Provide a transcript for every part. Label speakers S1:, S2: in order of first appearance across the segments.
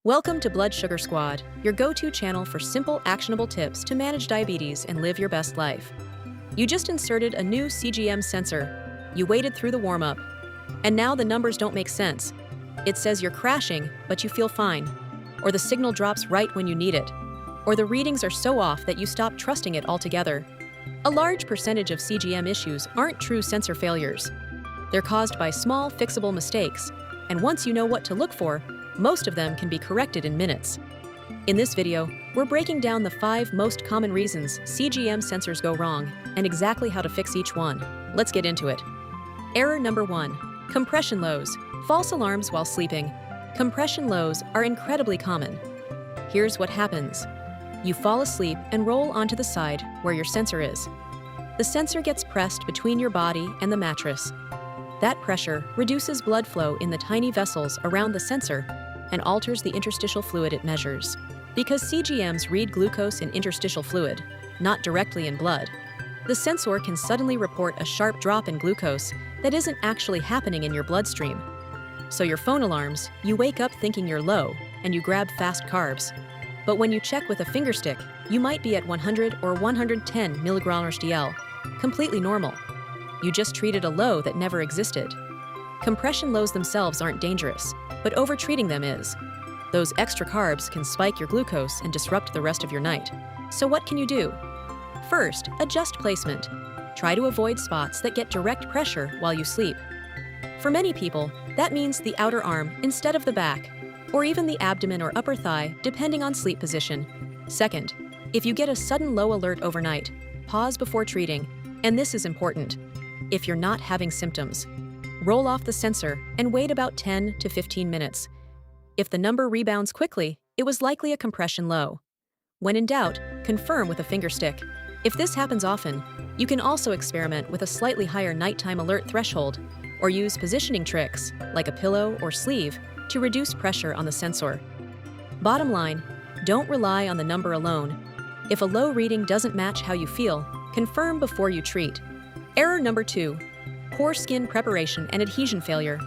S1: Welcome to Blood Sugar Squad, your go-to channel for simple, actionable tips to manage diabetes and live your best life. You just inserted a new CGM sensor. You waited through the warm-up. And now the numbers don't make sense. It says you're crashing, but you feel fine. Or the signal drops right when you need it. Or the readings are so off that you stop trusting it altogether. A large percentage of CGM issues aren't true sensor failures. They're caused by small, fixable mistakes. And once you know what to look for, most of them can be corrected in minutes. In this video, we're breaking down the 5 most common reasons CGM sensors go wrong and exactly how to fix each one. Let's get into it. Error number 1. Compression lows. False alarms while sleeping. Compression lows are incredibly common. Here's what happens. You fall asleep and roll onto the side where your sensor is. The sensor gets pressed between your body and the mattress. That pressure reduces blood flow in the tiny vessels around the sensor and alters the interstitial fluid it measures. Because CGMs read glucose in interstitial fluid, not directly in blood, the sensor can suddenly report a sharp drop in glucose that isn't actually happening in your bloodstream. So your phone alarms, you wake up thinking you're low, and you grab fast carbs. But when you check with a fingerstick, you might be at 100 or 110 mg/dl, completely normal. You just treated a low that never existed. Compression lows themselves aren't dangerous, but overtreating them is. Those extra carbs can spike your glucose and disrupt the rest of your night. So what can you do? First, adjust placement. Try to avoid spots that get direct pressure while you sleep. For many people, that means the outer arm instead of the back, or even the abdomen or upper thigh, depending on sleep position. Second, if you get a sudden low alert overnight, pause before treating, and this is important. If you're not having symptoms, roll off the sensor and wait about 10 to 15 minutes. If the number rebounds quickly, it was likely a compression low. When in doubt, confirm with a fingerstick. If this happens often, you can also experiment with a slightly higher nighttime alert threshold or use positioning tricks, like a pillow or sleeve, to reduce pressure on the sensor. Bottom line, don't rely on the number alone. If a low reading doesn't match how you feel, confirm before you treat. Error number 2. Poor skin preparation and adhesion failure.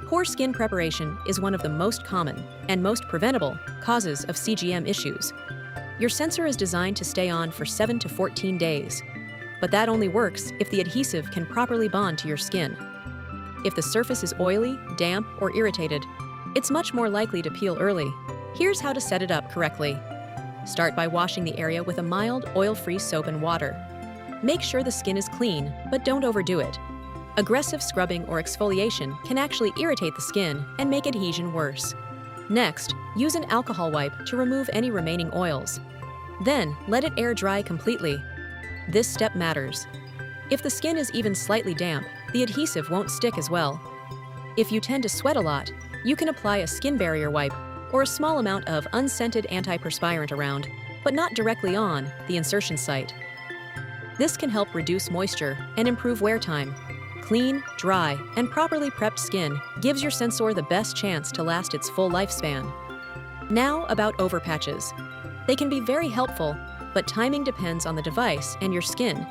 S1: Poor skin preparation is one of the most common and most preventable causes of CGM issues. Your sensor is designed to stay on for 7 to 14 days, but that only works if the adhesive can properly bond to your skin. If the surface is oily, damp, or irritated, it's much more likely to peel early. Here's how to set it up correctly. Start by washing the area with a mild, oil-free soap and water. Make sure the skin is clean, but don't overdo it. Aggressive scrubbing or exfoliation can actually irritate the skin and make adhesion worse. Next, use an alcohol wipe to remove any remaining oils. Then, let it air dry completely. This step matters. If the skin is even slightly damp, the adhesive won't stick as well. If you tend to sweat a lot, you can apply a skin barrier wipe or a small amount of unscented antiperspirant around, but not directly on the insertion site. This can help reduce moisture and improve wear time. Clean, dry, and properly prepped skin gives your sensor the best chance to last its full lifespan. Now about overpatches. They can be very helpful, but timing depends on the device and your skin.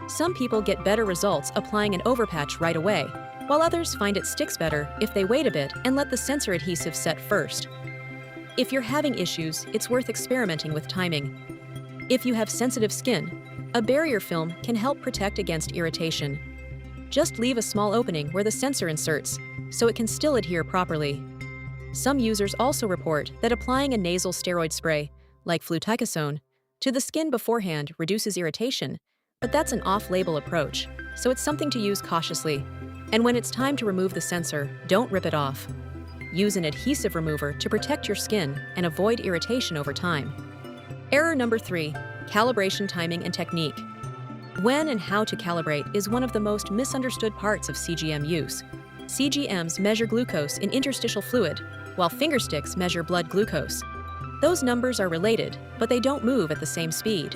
S1: Some people get better results applying an overpatch right away, while others find it sticks better if they wait a bit and let the sensor adhesive set first. If you're having issues, it's worth experimenting with timing. If you have sensitive skin, a barrier film can help protect against irritation. Just leave a small opening where the sensor inserts, so it can still adhere properly. Some users also report that applying a nasal steroid spray, like fluticasone, to the skin beforehand reduces irritation, but that's an off-label approach, so it's something to use cautiously. And when it's time to remove the sensor, don't rip it off. Use an adhesive remover to protect your skin and avoid irritation over time. Error number 3. Calibration timing and technique. When and how to calibrate is one of the most misunderstood parts of CGM use. CGMs measure glucose in interstitial fluid, while fingersticks measure blood glucose. Those numbers are related, but they don't move at the same speed.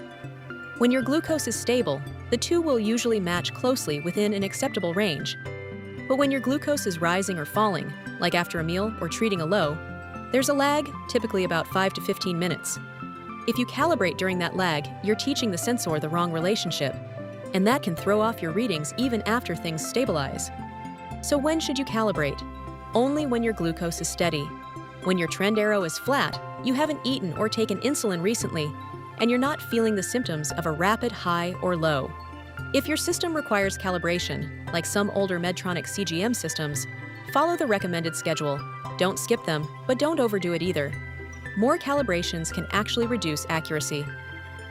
S1: When your glucose is stable, the two will usually match closely within an acceptable range. But when your glucose is rising or falling, like after a meal or treating a low, there's a lag, typically about 5 to 15 minutes. If you calibrate during that lag, you're teaching the sensor the wrong relationship, and that can throw off your readings even after things stabilize. So when should you calibrate? Only when your glucose is steady. When your trend arrow is flat, you haven't eaten or taken insulin recently, and you're not feeling the symptoms of a rapid high or low. If your system requires calibration, like some older Medtronic CGM systems, follow the recommended schedule. Don't skip them, but don't overdo it either. More calibrations can actually reduce accuracy.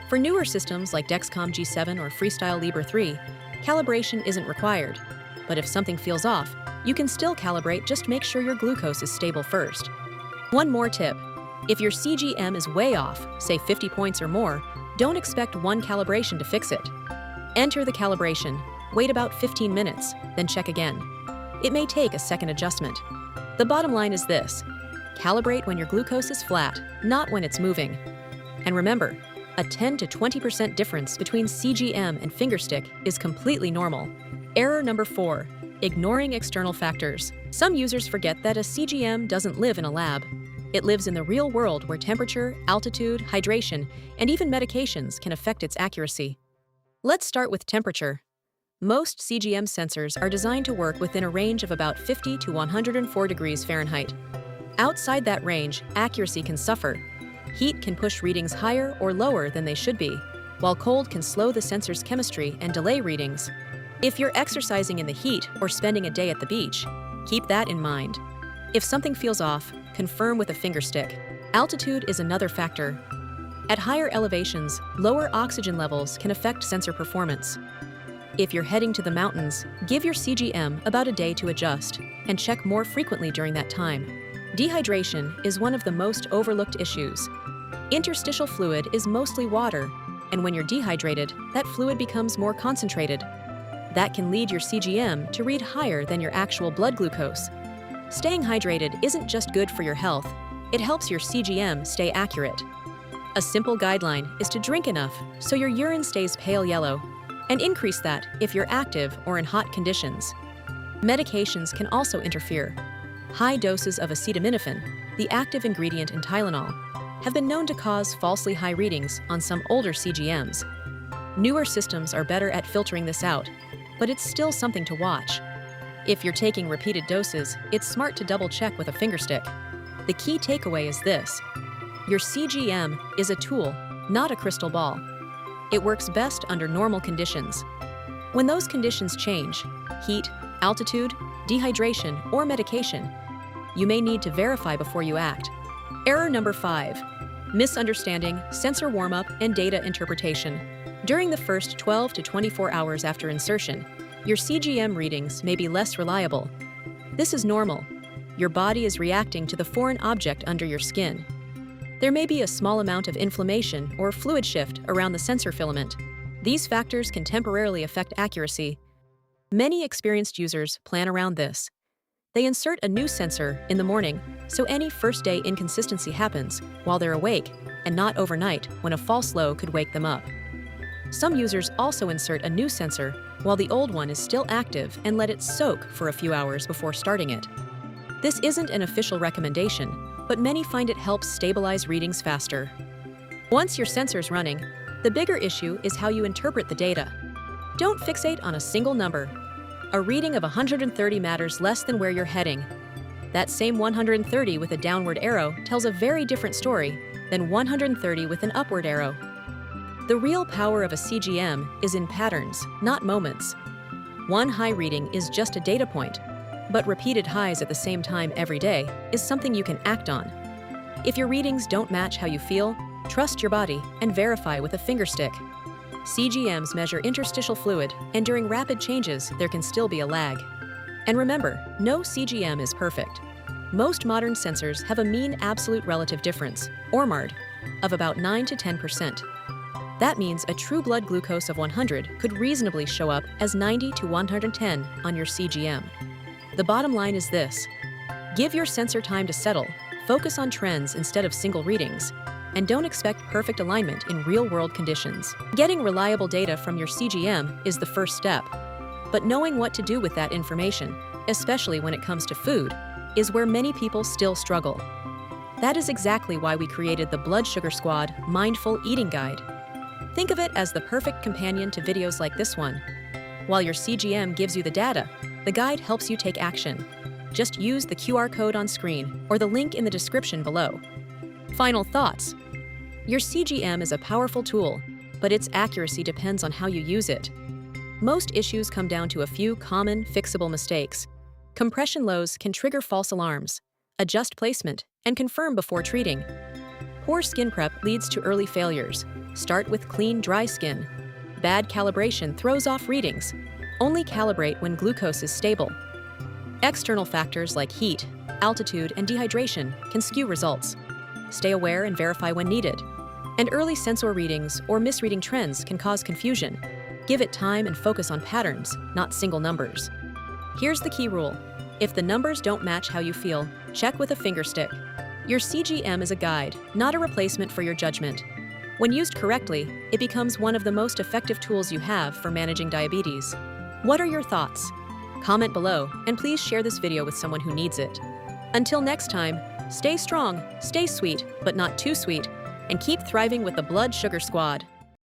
S1: For newer systems like Dexcom G7 or FreeStyle Libre 3, calibration isn't required. But if something feels off, you can still calibrate, just make sure your glucose is stable first. One more tip. If your CGM is way off, say 50 points or more, don't expect one calibration to fix it. Enter the calibration, wait about 15 minutes, then check again. It may take a second adjustment. The bottom line is this: calibrate when your glucose is flat, not when it's moving. And remember, a 10 to 20% difference between CGM and fingerstick is completely normal. Error number 4, ignoring external factors. Some users forget that a CGM doesn't live in a lab. It lives in the real world where temperature, altitude, hydration, and even medications can affect its accuracy. Let's start with temperature. Most CGM sensors are designed to work within a range of about 50 to 104 degrees Fahrenheit. Outside that range, accuracy can suffer. Heat can push readings higher or lower than they should be, while cold can slow the sensor's chemistry and delay readings. If you're exercising in the heat or spending a day at the beach, keep that in mind. If something feels off, confirm with a fingerstick. Altitude is another factor. At higher elevations, lower oxygen levels can affect sensor performance. If you're heading to the mountains, give your CGM about a day to adjust, and check more frequently during that time. Dehydration is one of the most overlooked issues. Interstitial fluid is mostly water, and when you're dehydrated, that fluid becomes more concentrated. That can lead your CGM to read higher than your actual blood glucose. Staying hydrated isn't just good for your health, it helps your CGM stay accurate. A simple guideline is to drink enough so your urine stays pale yellow, and increase that if you're active or in hot conditions. Medications can also interfere. High doses of acetaminophen, the active ingredient in Tylenol, have been known to cause falsely high readings on some older CGMs. Newer systems are better at filtering this out, but it's still something to watch. If you're taking repeated doses, it's smart to double-check with a fingerstick. The key takeaway is this: your CGM is a tool, not a crystal ball. It works best under normal conditions. When those conditions change, heat, altitude, dehydration, or medication, you may need to verify before you act. Error number 5, misunderstanding sensor warm-up and data interpretation. During the first 12 to 24 hours after insertion, your CGM readings may be less reliable. This is normal. Your body is reacting to the foreign object under your skin. There may be a small amount of inflammation or fluid shift around the sensor filament. These factors can temporarily affect accuracy. Many experienced users plan around this. They insert a new sensor in the morning, so any first-day inconsistency happens while they're awake and not overnight when a false low could wake them up. Some users also insert a new sensor while the old one is still active and let it soak for a few hours before starting it. This isn't an official recommendation, but many find it helps stabilize readings faster. Once your sensor's running, the bigger issue is how you interpret the data. Don't fixate on a single number. A reading of 130 matters less than where you're heading. That same 130 with a downward arrow tells a very different story than 130 with an upward arrow. The real power of a CGM is in patterns, not moments. One high reading is just a data point, but repeated highs at the same time every day is something you can act on. If your readings don't match how you feel, trust your body and verify with a fingerstick. CGMs measure interstitial fluid, and during rapid changes, there can still be a lag. And remember, no CGM is perfect. Most modern sensors have a mean absolute relative difference, or MARD, of about 9 to 10%. That means a true blood glucose of 100 could reasonably show up as 90 to 110 on your CGM. The bottom line is this: give your sensor time to settle, focus on trends instead of single readings, and don't expect perfect alignment in real-world conditions. Getting reliable data from your CGM is the first step, but knowing what to do with that information, especially when it comes to food, is where many people still struggle. That is exactly why we created the Blood Sugar Squad Mindful Eating Guide. Think of it as the perfect companion to videos like this one. While your CGM gives you the data, the guide helps you take action. Just use the QR code on screen or the link in the description below. Final thoughts. Your CGM is a powerful tool, but its accuracy depends on how you use it. Most issues come down to a few common, fixable mistakes. Compression lows can trigger false alarms. Adjust placement and confirm before treating. Poor skin prep leads to early failures. Start with clean, dry skin. Bad calibration throws off readings. Only calibrate when glucose is stable. External factors like heat, altitude, and dehydration can skew results. Stay aware and verify when needed. And early sensor readings or misreading trends can cause confusion. Give it time and focus on patterns, not single numbers. Here's the key rule. If the numbers don't match how you feel, check with a finger stick. Your CGM is a guide, not a replacement for your judgment. When used correctly, it becomes one of the most effective tools you have for managing diabetes. What are your thoughts? Comment below, and please share this video with someone who needs it. Until next time, stay strong, stay sweet, but not too sweet, and keep thriving with the Blood Sugar Squad.